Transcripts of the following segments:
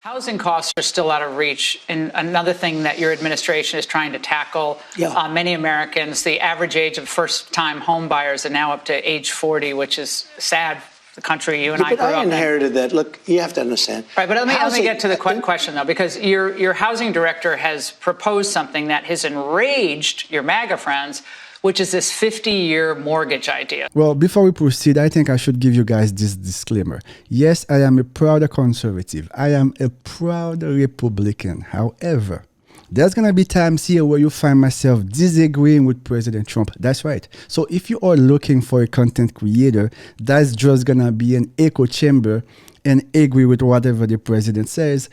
Housing costs are still out of reach. And another thing that your administration is trying to tackle, many Americans, the average age of first-time home buyers are now up to age 40, which is sad. The country you and I grew up in. I inherited that. Look, you have to understand. Right, but let me get to the question, though, because your housing director has proposed something that has enraged your MAGA friends, which is this 50-year mortgage idea. Well, before we proceed, I think I should give you guys this disclaimer. Yes, I am a proud conservative. I am a proud Republican. However, there's going to be times here where you find myself disagreeing with President Trump. That's right. So if you are looking for a content creator, that's just going to be an echo chamber and agree with whatever the president says,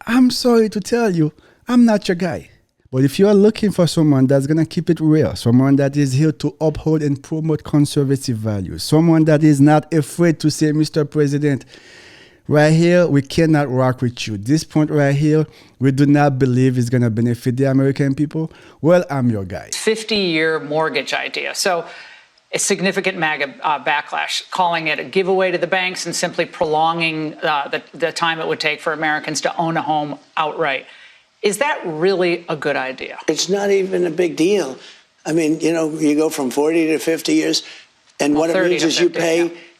I'm sorry to tell you, I'm not your guy. But if you are looking for someone that's going to keep it real, someone that is here to uphold and promote conservative values, someone that is not afraid to say, Mr. President, right here, we cannot rock with you. This point right here, we do not believe is going to benefit the American people. Well, I'm your guy. 50-year mortgage idea. So a significant MAGA backlash, calling it a giveaway to the banks and simply prolonging the time it would take for Americans to own a home outright. Is that really a good idea? It's not even a big deal. I mean, you go from 40 to 50 years, and what it means is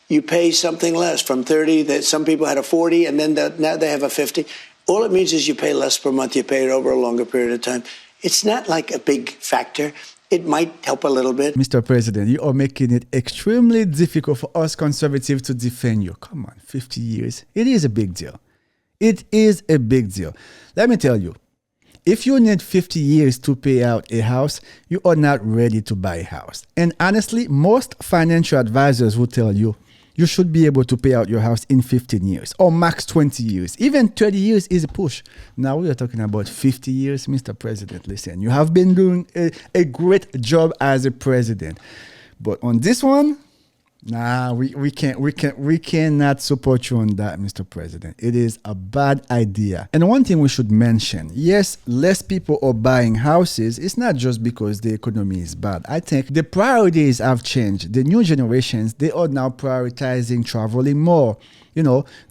you pay something less from 30. That some people had a 40, and then now they have a 50. All it means is you pay less per month. You pay it over a longer period of time. It's not like a big factor. It might help a little bit. Mr. President, you are making it extremely difficult for us conservatives to defend you. Come on, 50 years. It is a big deal. It is a big deal. Let me tell you. If you need 50 years to pay out a house, you are not ready to buy a house. And honestly, most financial advisors will tell you, you should be able to pay out your house in 15 years or max 20 years. Even 30 years is a push. Now we are talking about 50 years. Mr. President, listen, you have been doing a great job as a president. But on this one, nah, we cannot support you on that, Mr. President. It is a bad idea. And one thing we should mention, yes, less people are buying houses. It's not just because the economy is bad. I think the priorities have changed. The new generations, they are now prioritizing traveling more,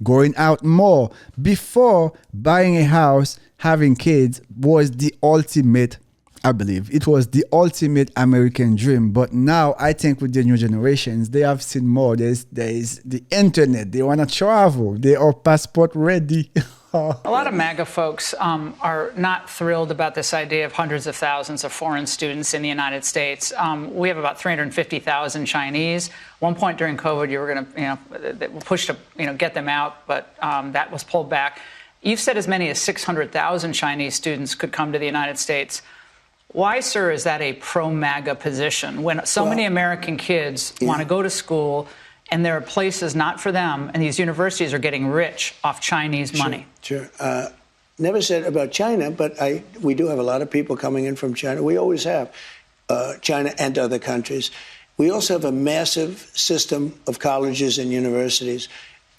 going out more. Before, buying a house, having kids was the ultimate, I believe it was the ultimate American dream. But now I think with the new generations, they have seen more. There's the internet. They want to travel. They are passport ready. A lot of MAGA folks are not thrilled about this idea of hundreds of thousands of foreign students in the United States. We have about 350,000 Chinese. One point during COVID, you were going to, push to, get them out, but that was pulled back. You've said as many as 600,000 Chinese students could come to the United States. Why, sir, is that a pro-MAGA position when so many American kids want to go to school and there are places not for them and these universities are getting rich off Chinese money? Sure. Never said about China, but we do have a lot of people coming in from China. We always have, China and other countries. We also have a massive system of colleges and universities.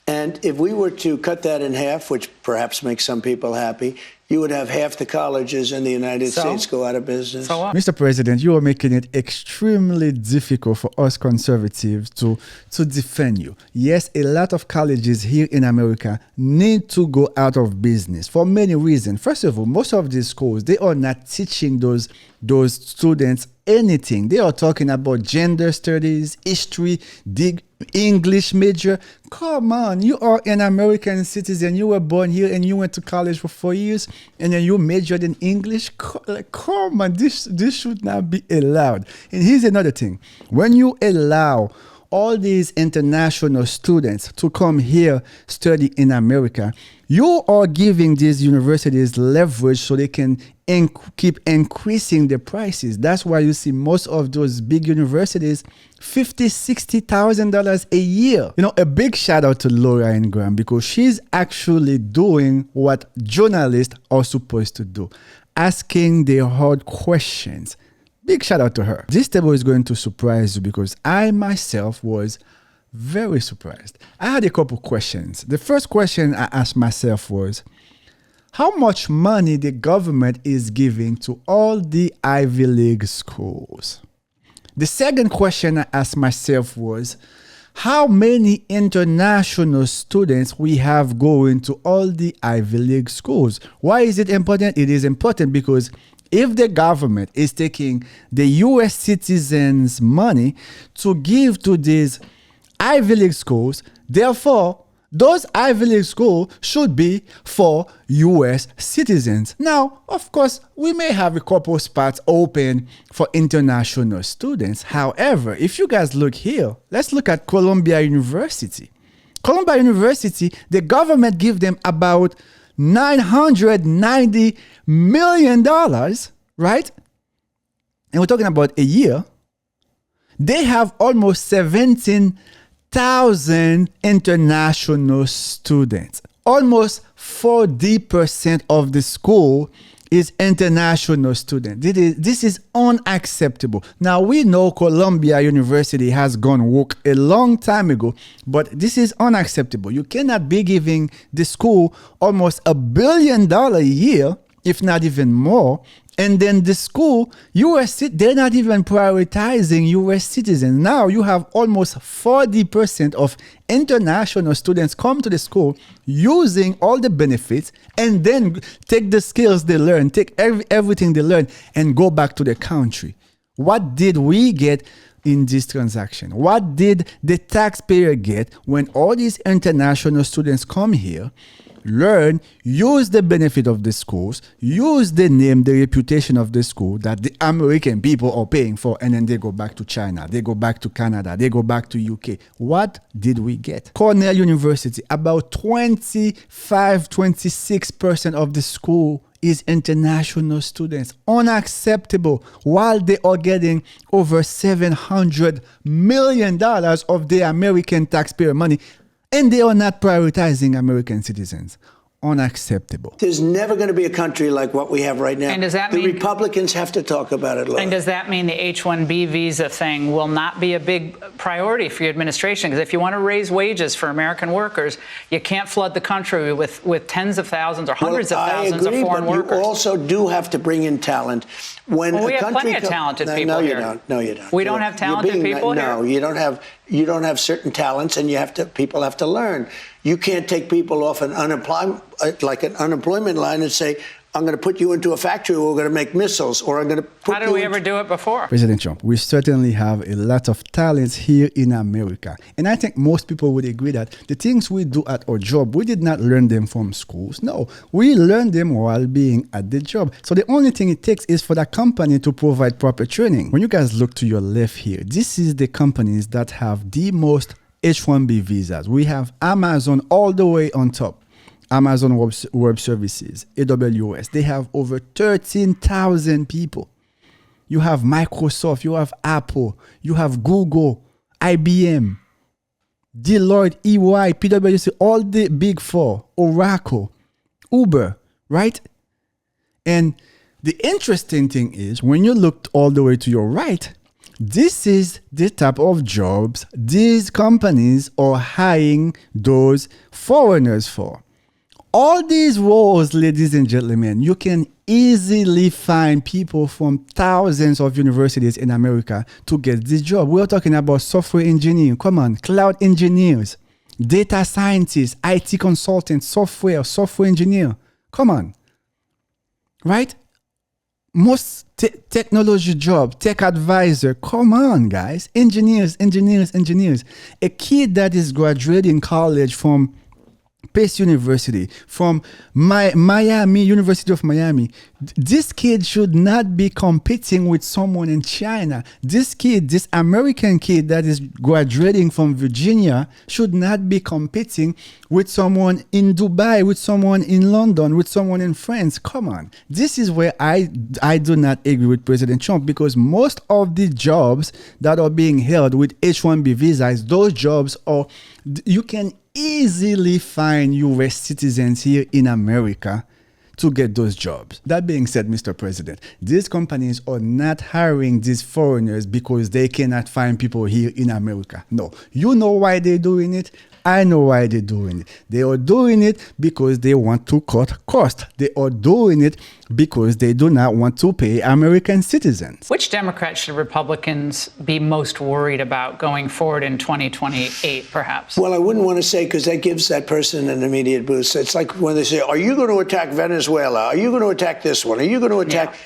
And if we were to cut that in half, which perhaps makes some people happy, you would have half the colleges in the United States go out of business. So what? Mr. President, you are making it extremely difficult for us conservatives to defend you. Yes, a lot of colleges here in America need to go out of business for many reasons. First of all, most of these schools, they are not teaching those students anything. They are talking about gender studies, history, English major. Come on, you are an American citizen. You were born here and you went to college for 4 years and then you majored in English. Come on, this should not be allowed. And here's another thing. When you allow all these international students to come here study in America, you are giving these universities leverage so they can keep increasing the prices. That's why you see most of those big universities, $50,000, $60,000 a year. A big shout out to Laura Ingraham because she's actually doing what journalists are supposed to do, asking the hard questions. Big shout out to her. This table is going to surprise you because I myself was very surprised. I had a couple questions. The first question I asked myself was, how much money the government is giving to all the Ivy League schools? The second question I asked myself was, how many international students we have going to all the Ivy League schools. Why is it important? It is important because if the government is taking the US citizens' money to give to these Ivy League schools, therefore, those Ivy League schools should be for US citizens. Now, of course, we may have a couple spots open for international students. However, if you guys look here, let's look at Columbia University. Columbia University, the government give them about $990 million, right? And we're talking about a year. They have almost 17,000 international students. Almost 40% of the school is international students. This is unacceptable. Now, we know Columbia University has gone woke a long time ago, but this is unacceptable. You cannot be giving the school almost $1 billion a year, if not even more. And then the school, they're not even prioritizing US citizens. Now you have almost 40% of international students come to the school using all the benefits and then take the skills they learn, take everything they learn and go back to the country. What did we get in this transaction? What did the taxpayer get when all these international students come here, learn, use the benefit of the schools, use the name, the reputation of the school that the American people are paying for, and then they go back to China, they go back to Canada, they go back to UK. What did we get? Cornell University, about 26% of the school is international students. Unacceptable. While they are getting over $700 million of their American taxpayer money, and they are not prioritizing American citizens. Unacceptable. There's never going to be a country like what we have right now. And does that the mean Republicans have to talk about it, Laura. And does that mean the H-1B visa thing will not be a big priority for your administration? Because if you want to raise wages for American workers, you can't flood the country with tens of thousands or hundreds of thousands of foreign workers. You also do have to bring in talent. When we a have country plenty of talented people no, you here. Don't. No, you don't. We don't have talented people here? No, you don't have. You don't have certain talents, and people have to learn. You can't take people off an unemployment line and say, I'm going to put you into a factory where we're going to make missiles, or I'm going to put How did we ever do it before? President Trump, we certainly have a lot of talents here in America. And I think most people would agree that the things we do at our job, we did not learn them from schools. No, we learned them while being at the job. So the only thing it takes is for the company to provide proper training. When you guys look to your left here, this is the companies that have the most H-1B visas. We have Amazon all the way on top. Amazon Web Services, AWS, they have over 13,000 people. You have Microsoft, you have Apple, you have Google, IBM, Deloitte, EY, PwC, all the big four, Oracle, Uber, right? And the interesting thing is, when you look all the way to your right, this is the type of jobs these companies are hiring those foreigners for. All these roles, ladies and gentlemen, you can easily find people from thousands of universities in America to get this job. We're talking about software engineering, come on, cloud engineers, data scientists, IT consultants, software engineer, come on, right? Most technology job, tech advisor, come on, guys, engineers. A kid that is graduating college from Pace University, from Miami, University of Miami. This kid should not be competing with someone in China. This American kid that is graduating from Virginia should not be competing with someone in Dubai, with someone in London, with someone in France. Come on. This is where I do not agree with President Trump, because most of the jobs that are being held with H-1B visas, those jobs are, you can easily find US citizens here in America to get those jobs. That being said, Mr. President, these companies are not hiring these foreigners because they cannot find people here in America. No, you know why they're doing it? I know why they're doing it. They are doing it because they want to cut costs. They are doing it because they do not want to pay American citizens. Which Democrats should Republicans be most worried about going forward in 2028, perhaps? Well, I wouldn't want to say, because that gives that person an immediate boost. It's like when they say, are you going to attack Venezuela? Are you going to attack this one? Are you going to attack? Yeah.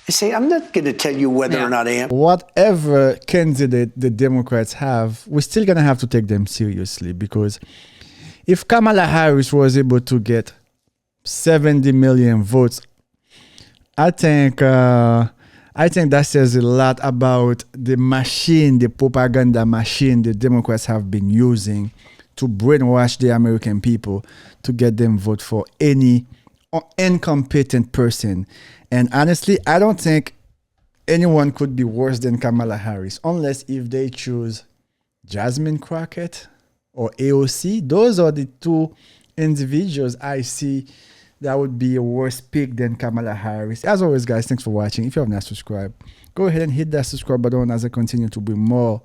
I say, I'm not going to tell you whether or not I am. Whatever candidate the Democrats have, we're still going to have to take them seriously, because if Kamala Harris was able to get 70 million votes, I think that says a lot about the machine, the propaganda machine the Democrats have been using to brainwash the American people to get them vote for any incompetent person. And honestly, I don't think anyone could be worse than Kamala Harris, unless if they choose Jasmine Crockett or AOC. Those are the two individuals I see that would be a worse pick than Kamala Harris. As always, guys, thanks for watching. If you have not subscribed, go ahead and hit that subscribe button as I continue to bring more,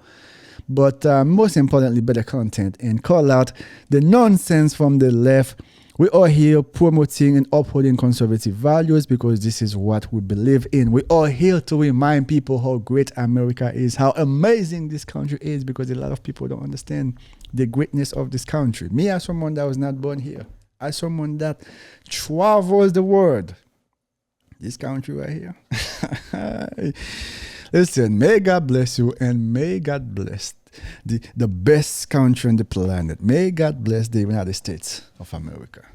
but most importantly, better content, and call out the nonsense from the left. We are here promoting and upholding conservative values because this is what we believe in. We are here to remind people how great America is, how amazing this country is, because a lot of people don't understand the greatness of this country. Me, as someone that was not born here, as someone that travels the world, this country right here. Listen, may God bless you, and may God bless the best country on the planet. May God bless the United States of America.